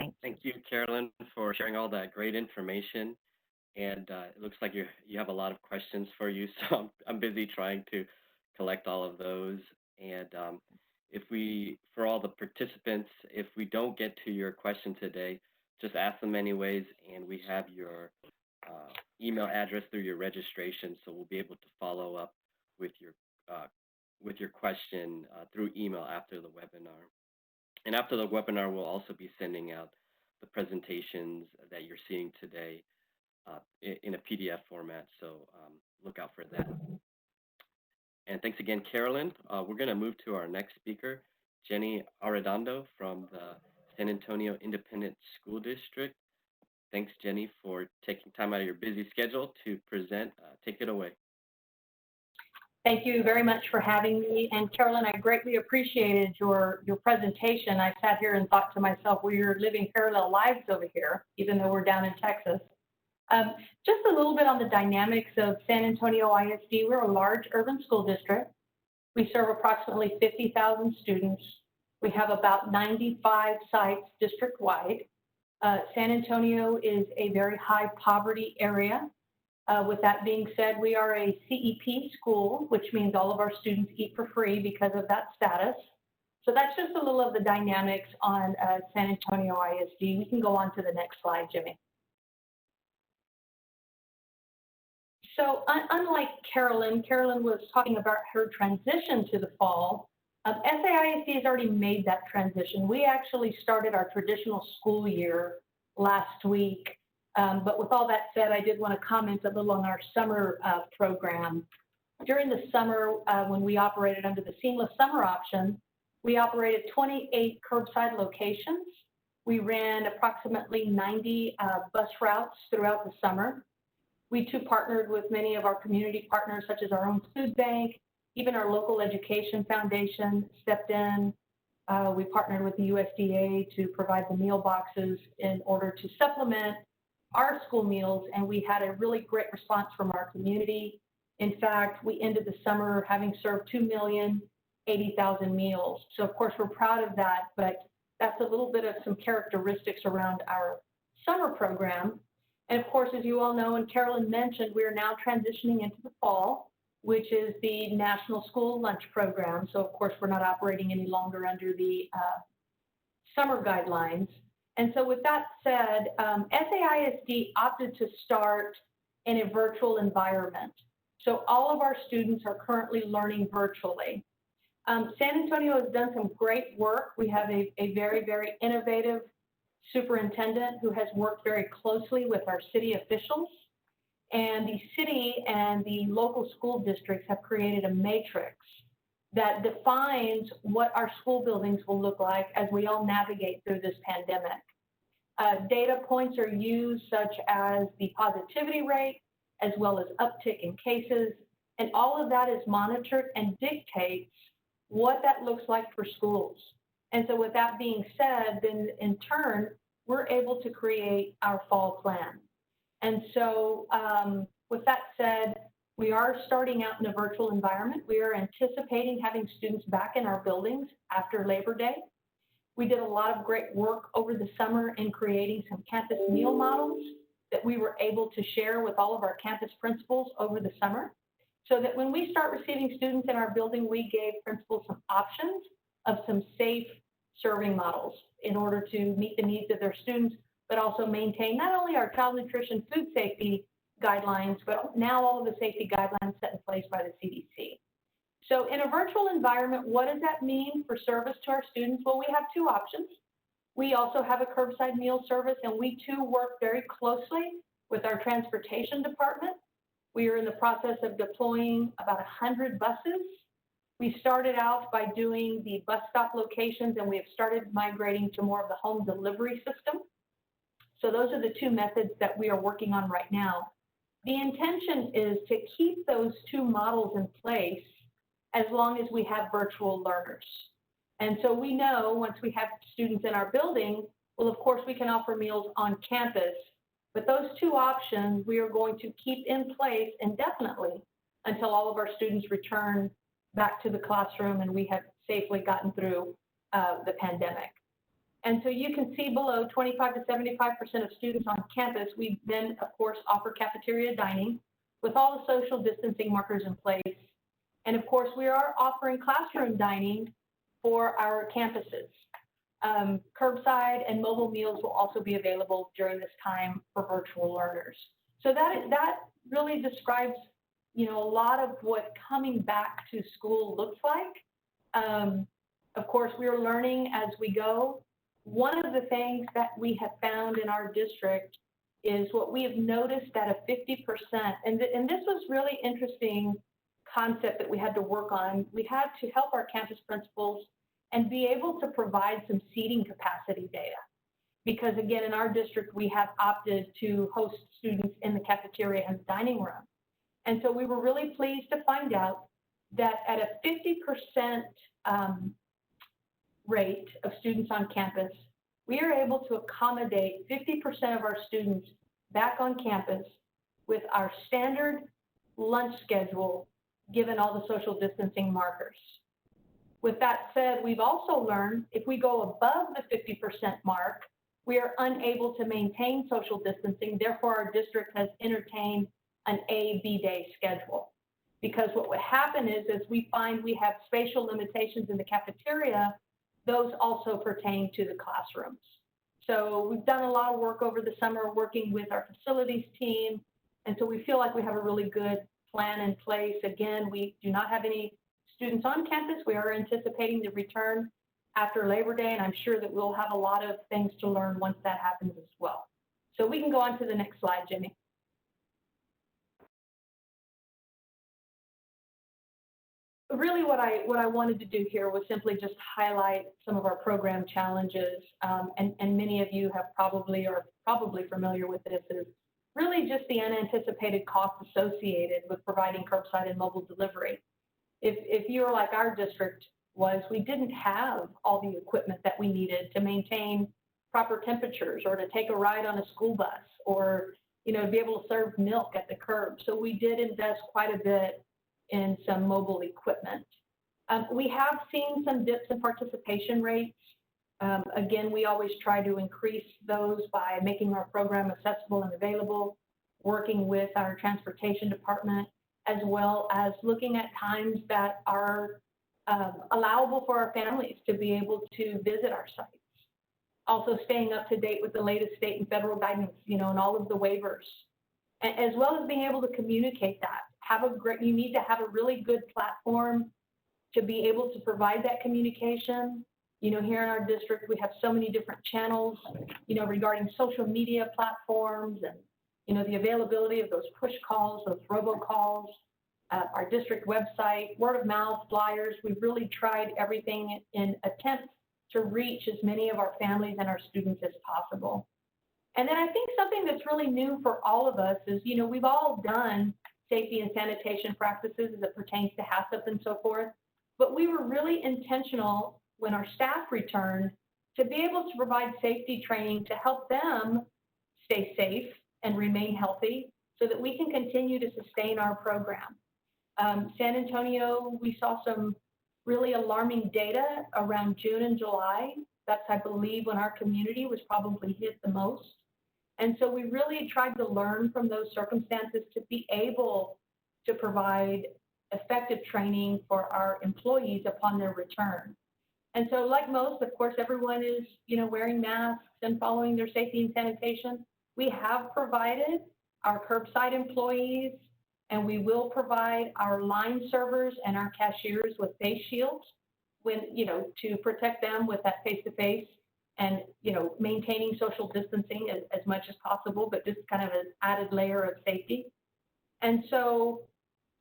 Thank you. Thank you, Carolyn, for sharing all that great information. And it looks like you have a lot of questions for you, so I'm busy trying to collect all of those. And if we, for all the participants, if we don't get to your question today, just ask them anyways, and we have your email address through your registration, so we'll be able to follow up with your uh, with your question through email after the webinar. And after the webinar, we'll also be sending out the presentations that you're seeing today in a PDF format, so look out for that. And thanks again, Carolyn. We're going to move to our next speaker, Jenny Arredondo from the San Antonio Independent School District. Thanks, Jenny, for taking time out of your busy schedule to present. Take it away. Thank you very much for having me. And Carolyn, I greatly appreciated your presentation. I sat here and thought to myself, we're living parallel lives over here, even though we're down in Texas. Just a little bit on the dynamics of San Antonio ISD. We're a large urban school district. We serve approximately 50,000 students. We have about 95 sites district-wide. San Antonio is a very high poverty area. With that being said, we are a CEP school, which means all of our students eat for free because of that status. So that's just a little of the dynamics on San Antonio ISD. We can go on to the next slide, Jimmy. So unlike Carolyn was talking about her transition to the fall. SAISD has already made that transition. We actually started our traditional school year last week. But with all that said, I did want to comment a little on our summer program. During the summer, when we operated under the seamless summer option, we operated 28 curbside locations. We ran approximately 90 bus routes throughout the summer. We too partnered with many of our community partners, such as our own food bank, even our local education foundation stepped in. We partnered with the USDA to provide the meal boxes in order to supplement our school meals, and we had a really great response from our community. In fact, we ended the summer having served 2,080,000 meals. So of course, we're proud of that, but that's a little bit of some characteristics around our summer program. And of course, as you all know, and Carolyn mentioned, we are now transitioning into the fall, which is the National School Lunch Program. So of course, we're not operating any longer under the summer guidelines. And so with that said, SAISD opted to start in a virtual environment. So all of our students are currently learning virtually. San Antonio has done some great work. We have a very, very innovative superintendent who has worked very closely with our city officials. And the city and the local school districts have created a matrix that defines what our school buildings will look like as we all navigate through this pandemic. Data points are used such as the positivity rate, as well as uptick in cases, and all of that is monitored and dictates what that looks like for schools. And so with that being said, then in turn, we're able to create our fall plan. And so with that said, we are starting out in a virtual environment. We are anticipating having students back in our buildings after Labor Day. We did a lot of great work over the summer in creating some campus meal models that we were able to share with all of our campus principals over the summer, so that when we start receiving students in our building, we gave principals some options of some safe serving models in order to meet the needs of their students, but also maintain not only our child nutrition food safety guidelines, but now all of the safety guidelines set in place by the CDC. So in a virtual environment, what does that mean for service to our students? Well, we have two options. We also have a curbside meal service, and we too work very closely with our transportation department. We are in the process of deploying about 100 buses. We started out by doing the bus stop locations, and we have started migrating to more of the home delivery system. So those are the two methods that we are working on right now. The intention is to keep those two models in place as long as we have virtual learners. And so we know once we have students in our building, well, of course, we can offer meals on campus. But those two options we are going to keep in place indefinitely until all of our students return back to the classroom and we have safely gotten through the pandemic. And so you can see below 25 to 75% of students on campus. We then, of course, offer cafeteria dining with all the social distancing markers in place. And of course, we are offering classroom dining for our campuses. Curbside and mobile meals will also be available during this time for virtual learners. So that really describes, a lot of what coming back to school looks like. Of course, we are learning as we go. One of the things that we have found in our district is what we have noticed at a 50%, and this was really interesting concept that we had to work on. We had to help our campus principals and be able to provide some seating capacity data. Because again, in our district, we have opted to host students in the cafeteria and dining room. And so we were really pleased to find out that at a 50% rate of students on campus, we are able to accommodate 50% of our students back on campus with our standard lunch schedule, given all the social distancing markers. With that said, we've also learned if we go above the 50% mark, we are unable to maintain social distancing. Therefore, our district has entertained an A/B day schedule. Because what would happen is we find we have spatial limitations in the cafeteria, those also pertain to the classrooms. So we've done a lot of work over the summer working with our facilities team. And so we feel like we have a really good plan in place. Again, we do not have any students on campus. We are anticipating the return after Labor Day, and I'm sure that we'll have a lot of things to learn once that happens as well. So we can go on to the next slide, Jenny. Really what I wanted to do here was simply just highlight some of our program challenges, and many of you have probably familiar with this, is really just the unanticipated costs associated with providing curbside and mobile delivery. If you're like our district was, we didn't have all the equipment that we needed to maintain proper temperatures or to take a ride on a school bus or, to be able to serve milk at the curb. So we did invest quite a bit in some mobile equipment. We have seen some dips in participation rates. Again, we always try to increase those by making our program accessible and available, working with our transportation department, as well as looking at times that are allowable for our families to be able to visit our sites. Also staying up to date with the latest state and federal guidance, and all of the waivers, as well as being able to communicate that. You need to have a really good platform to be able to provide that communication. Here in our district, we have so many different channels, regarding social media platforms and, the availability of those push calls, those robocalls, our district website, word of mouth, flyers. We've really tried everything in attempts to reach as many of our families and our students as possible. And then I think something that's really new for all of us is, we've all done safety and sanitation practices as it pertains to HACCP and so forth, but we were really intentional when our staff returned to be able to provide safety training to help them stay safe and remain healthy so that we can continue to sustain our program. San Antonio, we saw some really alarming data around June and July. That's, I believe, when our community was probably hit the most. And so we really tried to learn from those circumstances to be able to provide effective training for our employees upon their return. And so like most, of course, everyone is, wearing masks and following their safety and sanitation. We have provided our curbside employees, and we will provide our line servers and our cashiers with face shields to protect them with that face-to-face and, maintaining social distancing as much as possible, but just kind of an added layer of safety. And so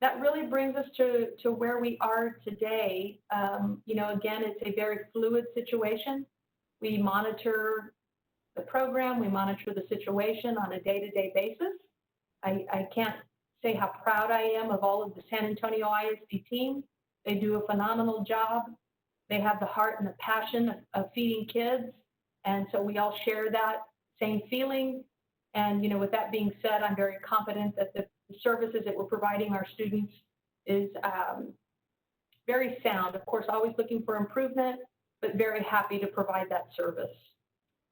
that really brings us to where we are today. Again, it's a very fluid situation. We monitor the program, we monitor the situation on a day-to-day basis. I can't say how proud I am of all of the San Antonio ISD team. They do a phenomenal job. They have the heart and the passion of feeding kids. And so we all share that same feeling. And, with that being said, I'm very confident that the services that we're providing our students is very sound. Of course, always looking for improvement, but very happy to provide that service.